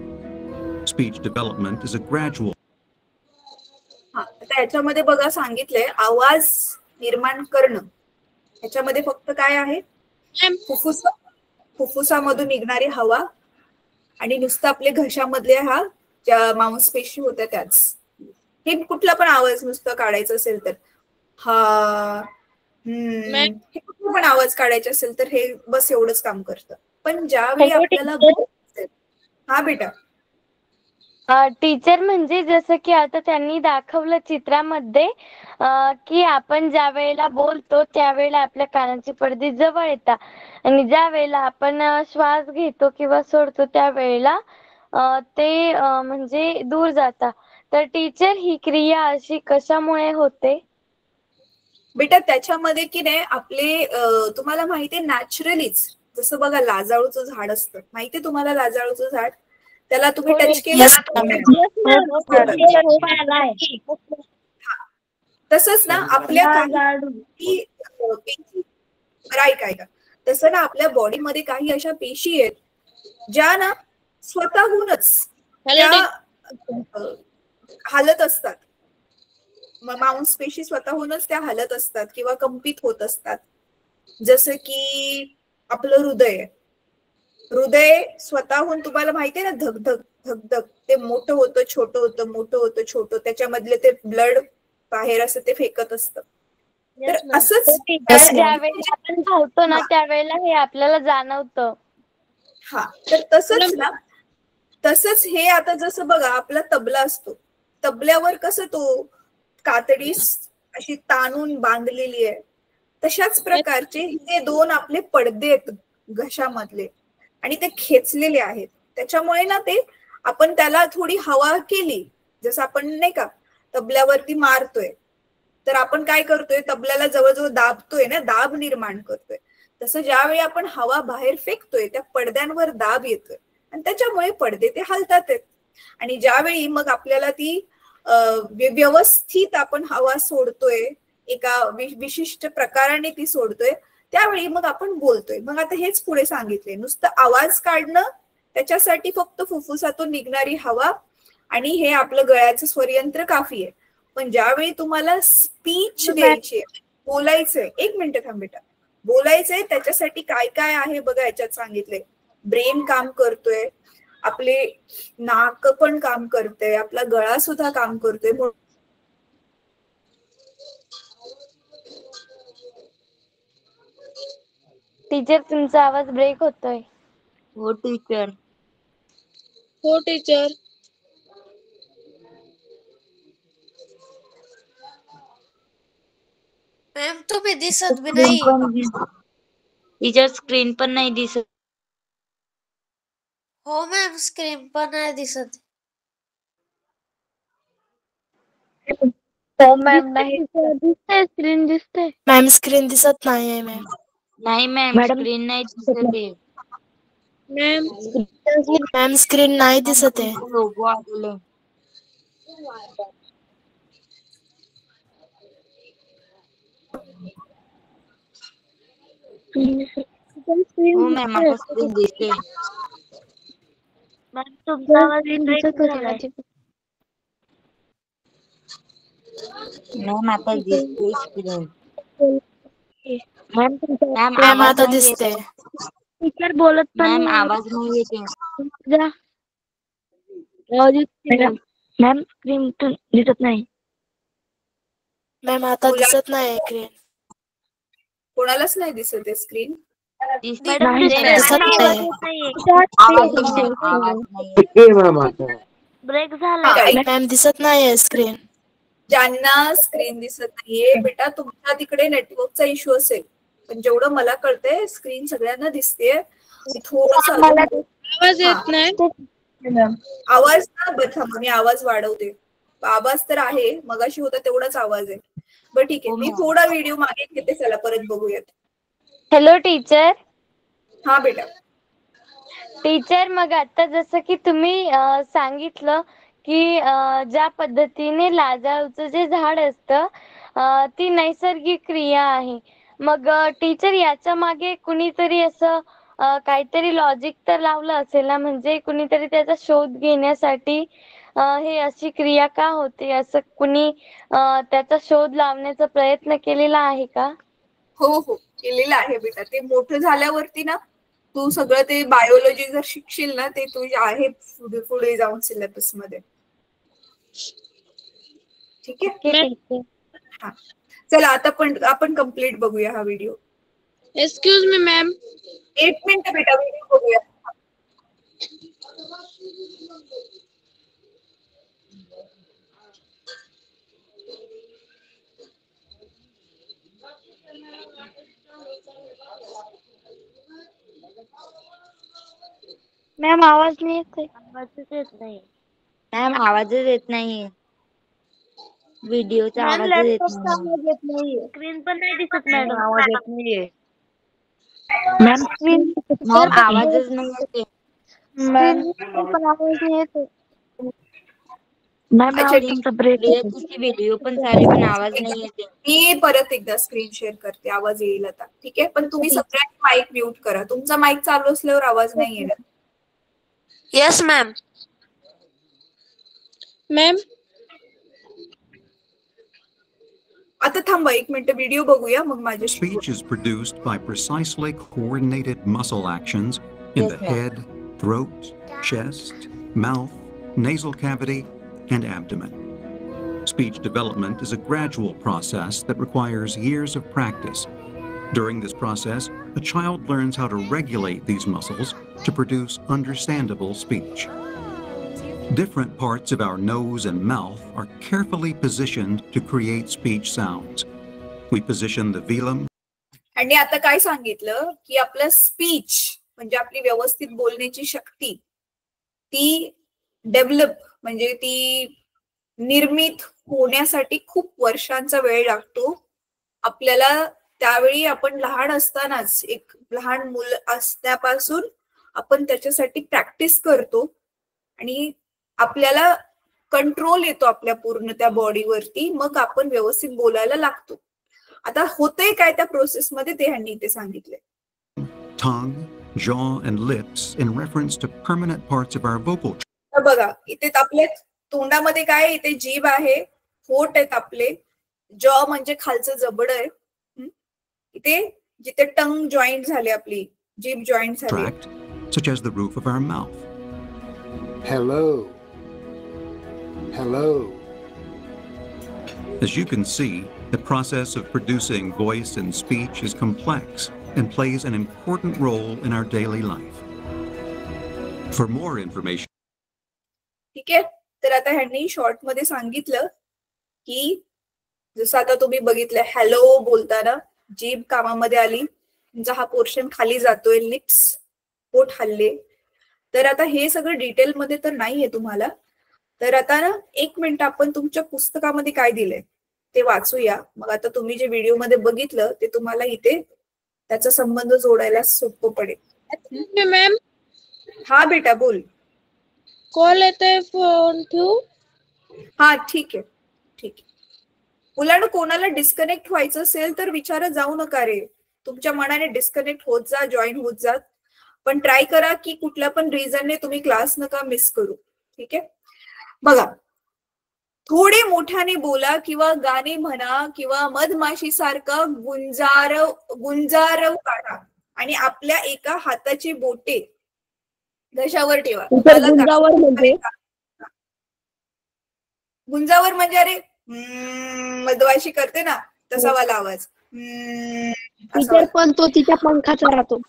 Speech development is a gradual. आता याच्यामध्ये बघा सांगितलंय आवाज निर्माण करणं, याच्यामध्ये फक्त काय आहे, फुफ्फुसामधून निघणारी हवा आणि नुसतं आपले घशामधले हा ज्या मांसपेशी होत्या त्याच. हे कुठला पण आवाज नुसतं काढायचं असेल तर हा, हे कुठला पण आवाज काढायचा असेल तर हे बस एवढंच काम करतं. पण ज्यावेळी आपल्याला, हा बेटा. टीचर म्हणजे जसं की आता त्यांनी दाखवलं चित्रामध्ये की आपण ज्या वेळेला बोलतो त्यावेळेला आपल्या कानाची पडदे जवळ येतात आणि ज्या वेळेला आपण श्वास घेतो किंवा सोडतो त्यावेळेला ते म्हणजे दूर जातात. तर टीचर ही क्रिया अशी कशामुळे होते? बेटा त्याच्यामध्ये की नाही आपले तुम्हाला माहितीये नॅचरलीच, जसं बघा लाजाळूचं झाड असतं, माहितीये तुम्हाला लाजाळूचं झाड, त्याला तुम्ही टच केलं तसंच ना आपल्या काही पेशी, तसं ना आपल्या बॉडीमध्ये काही अशा पेशी आहेत ज्या ना स्वतःहूनच त्या हालत असतात. मांसपेशी स्वतःहूनच त्या हालत असतात किंवा कंपित होत असतात. जसं की आपलं हृदय स्वतःहून, तुम्हाला माहिती आहे ना, धगधग धगधग, ते मोठं होतं छोटं होतं, मोठं होतं छोटं, त्याच्यामधले ते ब्लड बाहेर असं ते फेकत असतं. तर असंच ज्यावेळेला आपण धावतो ना त्यावेळेला हे आपल्याला जाणवतं. हा, तर तसंच ना, तसंच हे आता जसं बघा आपला तबला असतो, तबल्यावर कसं तो कातडी अशी ताणून बांधलेली आहे, तशाच प्रकारचे हे दोन आपले पडदे आहेत घशामधले आणि ते खेचलेले आहेत. त्याच्यामुळे ना ते आपण त्याला थोडी हवा केली, जसं आपण नाही का तबल्यावरती मारतोय, तर आपण काय करतोय, तबल्याला जवळजवळ दाबतोय ना, दाब निर्माण करतोय. तसं ज्यावेळी आपण हवा बाहेर फेकतोय त्या पडद्यांवर दाब येतोय आणि त्याच्यामुळे पडदे ते हलतात. आणि ज्यावेळी मग आपल्याला ती व्यवस्थित आपण हवा सोडतोय, एका विशिष्ट प्रकाराने ती सोडतोय, त्यावेळी मग आपण बोलतोय. मग आता हेच पुढे सांगितले, नुसतं आवाज काढणं त्याच्यासाठी फक्त फुफ्फुसातून निघणारी हवा आणि हे आपलं गळ्याचं स्वरयंत्र काफी आहे. पण ज्यावेळी तुम्हाला स्पीच द्यायची, बोलायचंय, एक मिनिट थांब बेटा, बोलायचंय, त्याच्यासाठी काय काय आहे बघा याच्यात सांगितलंय. ब्रेन काम करतोय, आपले नाक पण काम करतोय, आपला गळा सुद्धा काम करतोय. टीचर तुमचा आवाज ब्रेक होतोय. हो टीचर. हो टीचर. मॅम तुम्ही दिसत बी नाही. टीचर स्क्रीन पण नाही दिसत. हो मॅम, स्क्रीन पण नाही दिसत. हो मॅम, नाही दिसतंय, स्क्रीन दिसते. मॅम स्क्रीन दिसत नाहीये मॅम. नाही मॅम, स्क्रीन नाही दिसत आहे. मॅम स्क्रीन नाही दिसत आहे. लोगो आलेलं. हो मॅम, आता स्क्रीन दिसते. मॅम तुमचा आवाज ब्रेक झालाय. मॅम आता दिसते स्क्रीन. मॅम मॅम आवाज आता नाही दिसते. येत. टीचर बोलत पण मॅम नाही. आवाज नाही येते. मॅम स्क्रीन दिसत नाही. मॅम आता दिसत नाही स्क्रीन. कोणालाच नाही दिसत आहे स्क्रीन. दिसते दिसत नाही. आवाज नाही. ब्रेक झालाय. मॅम दिसत नाही स्क्रीन. ज्यांना स्क्रीन दिसत नाहीये बेटा, तुमच्या तिकडे नेटवर्कचा इश्यू असेल, पण जेवढं मला कळतंय स्क्रीन सगळ्यांना दिसतेय. थोडस आवाज येत नाही. आवाज ना बघा, मी आवाज वाढवते. आवाज तर आहे, मगाशी होता तेवढाच आवाज आहे. बरं ठीक आहे, मी थोडा व्हिडिओ मागे घेते, चला परत बघूयात. Hello teacher. हा बेटा. टीचर, मग आता जसं की तुम्ही सांगितलं की ज्या पद्धतीने लाजाळूचं जे झाड असतं ती नैसर्गिक क्रिया आहे. मग टीचर याच्या मागे कुणीतरी असं काहीतरी लॉजिक तर लावलं असेल ना, म्हणजे कुणीतरी त्याचा शोध घेण्यासाठी हे अशी क्रिया का होते, असं कुणी त्याचा शोध लावण्याचा प्रयत्न केलेला आहे का? हो हो, केलेलं आहे बेटा. ते मोठं झाल्यावरती ना तू सगळं ते बायोलॉजी जर शिकशील ना, ते तुझे आहे पुढे जाऊन सिलेबस मध्ये. ठीक आहे. हा, चला आता आपण कंप्लीट बघूया हा video. Excuse me ma'am. 1 minute बेटा, व्हिडिओ बघूया. मॅम आवाज नाही येत. आवाजच येत नाही. मॅम आवाजच येत नाही. व्हिडिओचा आवाज येत नाही. स्क्रीन पण नाही दिसत मॅडम. आवाज येत नाहीये. मॅम स्क्रीन मॅम आवाजच नाही येते. पण आवाज नाही येत. मॅम आवाज तुमचा ब्रेक होतो. व्हिडिओ पण चालू पण आवाज नाही येते. मी परत एकदा स्क्रीन शेअर करते, आवाज येईल आता. ठीक आहे, पण तुम्ही सगळ्यांनी माईक म्यूट करा. तुमचा माईक चालू असल्यावर आवाज नाही येणार. Yes, ma'am. मॅम आता थांबा 1 मिनिट, व्हिडिओ बघूया मग माझ्याशी. Speech is produced by precisely coordinated muscle actions in Yes, the ma'am. head, throat, chest, mouth, nasal cavity, and abdomen. Speech development is a gradual process that requires years of practice. During this process, a child learns how to regulate these muscles to produce understandable speech. Different parts of our nose and mouth are carefully positioned to create speech sounds. We position the velum. आणि आता काय सांगितलं की आपलं speech म्हणजे आपली व्यवस्थित बोलण्याची शक्ती ती डेव्हलप म्हणजे ती निर्मित होण्यासाठी खूप वर्षांचा वेळ लागतो. आपल्याला त्यावेळी आपण लहान असतानाच एक लहान मूल असण्यापासून आपण त्याच्यासाठी प्रॅक्टिस करतो आणि आपल्याला कंट्रोल येतो आपल्या पूर्ण त्या बॉडीवरती, मग आपण व्यवस्थित बोलायला लागतो. आता होतंय काय त्या प्रोसेस मध्ये ते ह्यांनी इथे सांगितले. Tongue, jaw, and lips in reference to permanent parts of our vocal. बघा इथे आपल्या तोंडामध्ये काय, इथे जीभ आहे, होठ आहेत आपले, जॉ म्हणजे खालचं जबड आहे, इथे जिथे टंग जॉईंट झाले, आपली जीभ जॉईंट झाली, Tract, such as the roof of our mouth. Hello. Hello. As you can see, the process of producing voice and speech is complex and plays an important role in our daily life. For more information. ठीक आहे. तर आता ह्यांनी short मध्ये सांगितलं की जसं आता तुम्ही बघितलं हॅलो बोलताना जीभ कामामध्ये आली, तुमचा हा पोर्शन खाली जातोय, लिप्स, पोट हल्ले. तर आता हे सगळं डिटेल मध्ये तर नाहीये तुम्हाला, तर आता ना 1 मिनिट आपण तुमच्या पुस्तकामध्ये काय दिलंय ते वाचूया. मग आता तुम्ही जे व्हिडिओ मध्ये बघितलं ते तुम्हाला इथे त्याचा संबंध जोडायला सोपं पडेल. मॅम हा बेटा बोल. कॉल येतोय, फोन ठेवू? हा ठीक आहे ठीक आहे. मुलांना कोणाला डिस्कनेक्ट व्हायचं असेल तर विचारत जाऊ नका रे, तुमच्या मनाने डिस्कनेक्ट होत जा, जॉईन होत जा, पण ट्राय करा की कुठल्या पण रिझनने तुम्ही क्लास नका मिस करू. ठीक आहे. बघा थोडे मोठ्याने बोला किंवा गाणे म्हणा किंवा मधमाशी सारखा गुंजारव काढा आणि आपल्या एका हाताची बोटे घशावर ठेवा. गुंजावर म्हणजे अरे मधमाशी करते ना तसा वाला आवाज. पण तो तिच्या पंखाचा राहतो.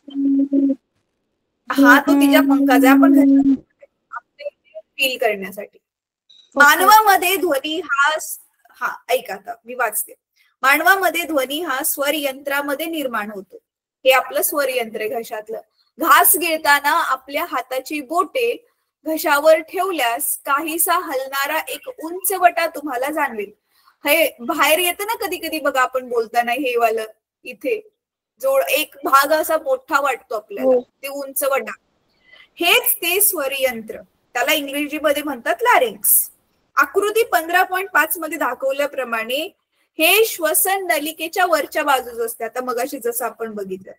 हा तो तिच्या पंखाचा, आपण फील करण्यासाठी. मानवामध्ये ध्वनी हा ऐका आता मी वाचते. मानवामध्ये ध्वनी हा स्वर यंत्रामध्ये निर्माण होतो. हे आपलं स्वर यंत्र आहे घशातलं. घास गिळताना आपल्या हाताची बोटे घशावर ठेवल्यास काहीसा हलणारा एक उंचवटा तुम्हाला जाणवेल. हे बाहेर येतं ना कधी कधी बघा आपण बोलताना, हे वालं इथे जोड एक भाग असा मोठा वाटतो आपल्याला, ते उंचवटा. हेच ते स्वर यंत्र, त्याला इंग्रजीमध्ये म्हणतात लॅरिंक्स. आकृती 15.5 मध्ये दाखवल्याप्रमाणे हे श्वसन नलिकेच्या वरच्या बाजूस असते. आता मगाशी जसं आपण बघितलं,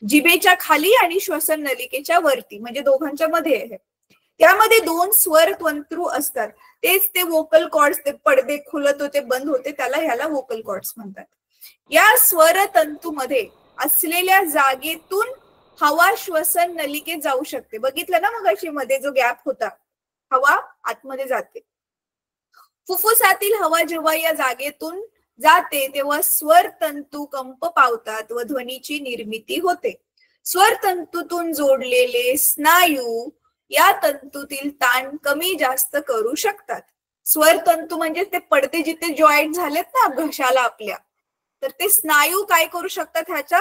जिभेच्या खाली आणि श्वसन नलिकेच्या वरती म्हणजे दोघांच्या मध्ये आहे. त्यामध्ये 2 स्वर तंतू असतात. तेच ते वोकल कॉर्ड्स, ते पडदे खुलत होते बंद होते त्याला ह्याला वोकल कॉर्ड्स म्हणतात. या स्वर तंतूमध्ये असलेल्या जागेतून हवा श्वसन नलिकेत जाऊ शकते. बघितलं ना मगाशी मध्ये जो गॅप होता, हवा आतमध्ये जाते. फुफ्फुसातील हवा जेव्हा या जागेतून जाते तेव्हा स्वर तंतू कंप पावतात व ध्वनीची निर्मिती होते. स्वर तंतूतून जोडलेले स्नायू या तंतूतील ताण कमी जास्त करू शकतात. स्वर तंतू म्हणजे ते पडदे जिथे जॉईंट झालेत ना घशाला आपल्या, तर ते स्नायू काय करू शकतात, ह्याच्या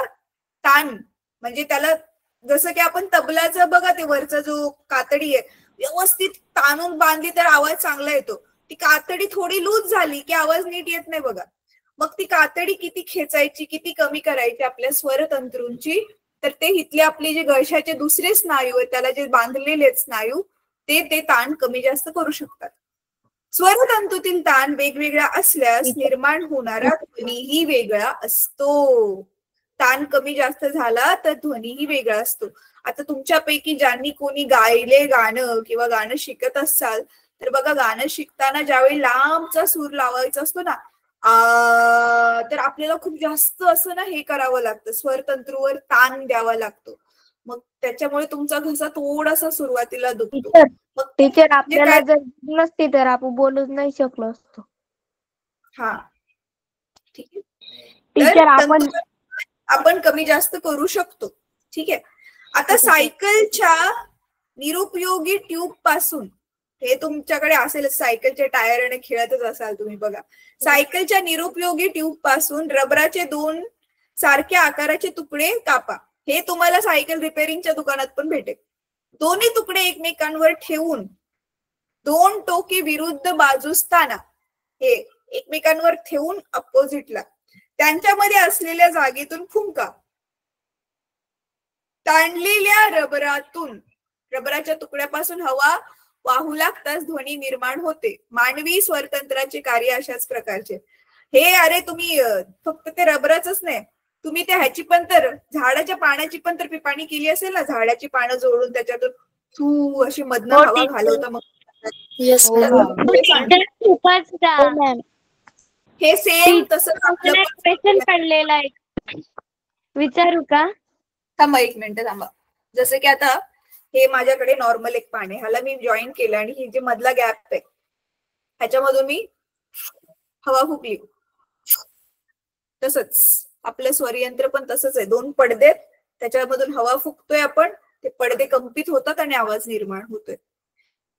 ताण म्हणजे त्याला जसं की आपण तबलाचं बघा, ते वरचा जो कातडी आहे व्यवस्थित ताणून बांधली तर आवाज चांगला येतो. ती कातडी थोडी लूज झाली की आवाज नीट येत नाही बघा. मग ती कातडी किती खेचायची, किती कमी करायची आपल्या स्वरतंतूंची, तर ते इथले आपले जे घशाचे दुसरे स्नायू आहेत त्याला जे बांधलेले स्नायू ते ताण कमी जास्त करू शकतात. स्वरतंतूतील ताण वेगवेगळा असल्यास निर्माण होणारा ध्वनीही वेगळा असतो. ताण कमी जास्त झाला तर ध्वनीही वेगळा असतो. आता तुमच्यापैकी ज्यांनी कोणी गायले गाणं किंवा गाणं शिकत असाल तर बघा, गाणं शिकताना ज्यावेळी लांबचा सूर लावायचा असतो ना, तर आपल्याला खूप जास्त असं ना हे करावं लागतं, स्वरतंतूवर ताण द्यावा लागतो. मग त्याच्यामुळे तुमचा घसा थोडासा सुरुवातीला दुखतो. मग टीचर आपल्याला जर नसती तर आपण बोलूच नाही शकलो असतो. हा ठीक आहे. टीचर आपण कमी जास्त करू शकतो. ठीक आहे. आता सायकलच्या निरुपयोगी ट्यूब पासून, हे तुमच्याकडे असेल, सायकलच्या टायरने खेळतच असाल तुम्ही बघा, सायकलच्या निरुपयोगी ट्यूब पासून रबराचे 2 सारख्या आकाराचे तुकडे कापा. हे तुम्हाला सायकल रिपेअरिंगच्या दुकानात पण भेटेल. दोन्ही तुकडे एकमेकांवर ठेवून 2 टोके विरुद्ध बाजूसताना, हे एकमेकांवर ठेवून अपोजिटला, त्यांच्यामध्ये असलेल्या जागेतून फुंका. ताणलेल्या रबराच्या तुकड्यापासून हवा वाहू लागताच ध्वनी निर्माण होते. मानवी स्वरतंत्राचे कार्य अशाच प्रकारचे. हे अरे तुम्ही फक्त ते रबराचंच नाही, तुम्ही त्या ह्याची पण तर, झाडाच्या पाण्याची पण तर पिपाणी केली असेल ना, झाडाची पानं जोडून त्याच्यातून तू अशी मधनं हवा घालवता. मग हे सेम तसं पडलेलं आहे. विचारू का? थांबा 1 मिनिट थांबा. जसं की आता हे माझ्याकडे नॉर्मल एक पान आहे, ह्याला मी जॉईन केलं आणि ही जे मधला गॅप आहे ह्याच्यामधून मी हवा फुकली. तसंच आपलं स्वरयंत्र पण तसंच आहे, 2 पडदे, त्याच्यामधून हवा फुकतोय आपण, ते पडदे कंपित होतात आणि आवाज निर्माण होतोय.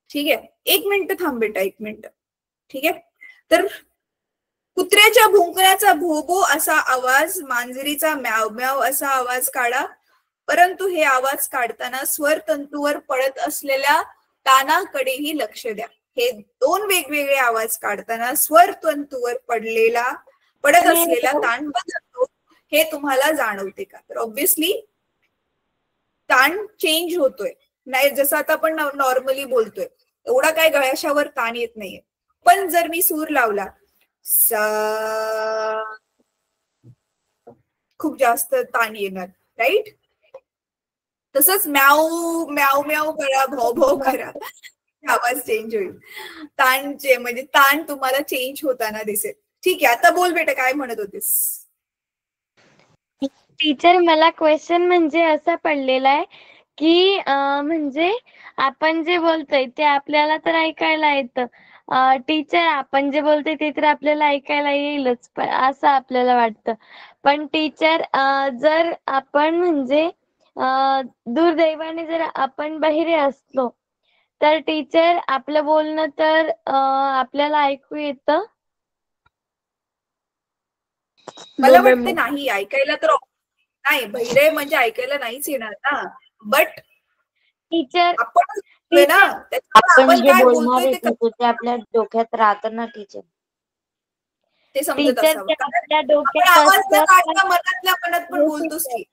ठीक आहे. 1 मिनिट थांब बेटा, 1 मिनिट. ठीक आहे. तर कुत्र्याच्या भुंकण्याचा भोबो असा आवाज, मांजरीचा म्याव म्याव असा आवाज काढा. परंतु हे आवाज काढताना स्वरतंतूवर पडत असलेल्या ताणाकडेही लक्ष द्या. हे 2 वेगवेगळे आवाज काढताना स्वरतंतूवर पडत असलेला ताण बदलतो, हे तुम्हाला जाणवते का? तर ऑब्व्हियसली ताण चेंज होतोय. नाही जसं आता आपण नॉर्मली बोलतोय एवढा काय गळ्याशावर ताण येत नाहीये. पण जर मी सूर लावला सा, खूप जास्त ताण येणार, राईट? तसंच म्याव म्याव म्याव करा, भो भो करा, आवाज चेंज होईल. ताणचे म्हणजे ताण तुम्हाला चेंज होताना दिसेल. ठीक आहे. आता बोल बेटा, काय म्हणत होतीस? टीचर, मला क्वेश्चन म्हणजे असा पडलेला आहे की म्हणजे आपण जे बोलतोय ते आपल्याला तर ऐकायला येतं. टीचर, आपण जे बोलतोय ते तर आपल्याला ऐकायला येईलच, असं आपल्याला वाटतं. पण टीचर, जर आपण म्हणजे दुर्दैवाने जर आपण बहिरे असलो तर टीचर आपलं बोलणं तर आपल्याला ऐकू येतं? मला वाटतं नाही, ऐकायला तर नाही. बहिरे म्हणजे ऐकायला नाहीच येणार ना. बट टीचर आपण जे बोलणार ते आपल्या डोक्यात राहतं ना टीचर, ते समजत असावं. आपल्या डोक्यात आवाज न काढता मनातल्या मनात पण बोलतोच की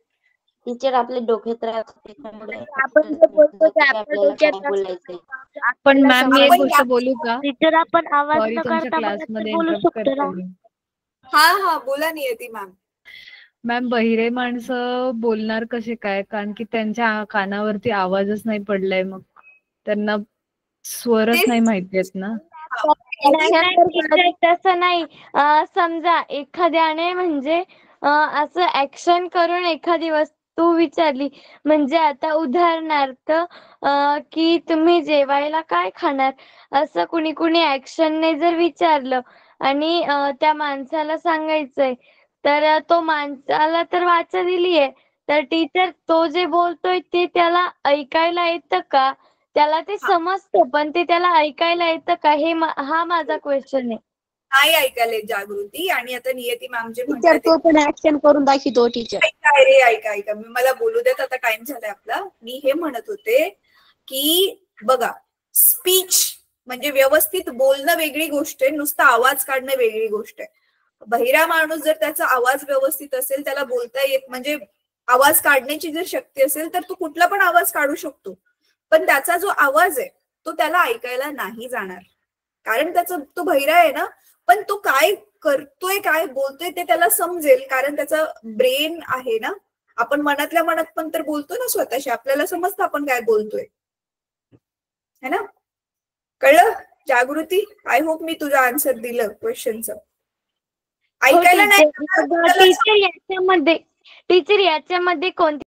टीचर, आपल्या डोक्यात राहतं, त्याच्यामुळे आपण जे बोलतो ते आपल्या डोक्यात बोलायचंय. पण मॅम मी एक गोष्ट बोलू का? टीचर, आपण आवाज सॉरी न तुमच्या काढता क्लासमध्ये बोलू इंटरप्ट शकतो ना? करते मी. हा बोला नियती मॅम. मॅम, बहिरे माणसं बोलणार कसे काय? कारण की त्यांच्या कानावरती आवाजच नाही पडलाय, मग त्यांना स्वरच नाही माहिती आहेत ना. तसं नाही. समजा एखाद्याने म्हणजे असं ऍक्शन करून एखादी वस्तू विचारली, म्हणजे आता उदाहरणार्थ की तुम्ही जेवायला काय खाणार, असं कुणी कुणी ऍक्शनने जर विचारलं आणि त्या माणसाला सांगायचंय, तर तो माणसाला तर वाचा दिलीये, तर टीचर तो जे बोलतोय ते त्याला ऐकायला येतं का? त्याला ते समजतं पण ते त्याला ऐकायला येतं का? हा माझा क्वेश्चन आहे. नाही ऐकायला जागृती. आणि आता नियती मॅम जे टीचर तो पण ऍक्शन करून दाखवतो. टीचर ऐका मी, मला बोलू देत, आता टाइम झालाय आपला. मी हे म्हणत होते की बघा, स्पीच म्हणजे व्यवस्थित बोलणं वेगळी गोष्ट आहे, नुसतं आवाज काढणं वेगळी गोष्ट आहे. बहिरा माणूस जर त्याचा आवाज व्यवस्थित असेल, त्याला बोलता येत, म्हणजे आवाज काढण्याची जर शक्ती असेल तर तो कुठला पण आवाज काढू शकतो. पण त्याचा जो आवाज आहे तो त्याला ऐकायला नाही जाणार, कारण तो बहिरा आहे ना. पण तो काय करतोय काय बोलतोय ते त्याला समजेल, कारण त्याचा ब्रेन आहे ना. आपण मनातल्या मनात पण तर बोलतो ना स्वतःशी, आपल्याला समजतं आपण काय बोलतोय, है ना. कळलं जागृती? आय होप मी तुझं आन्सर दिलं क्वेश्चनचं. ऐकायला नाही टीचर याच्यामध्ये कोणती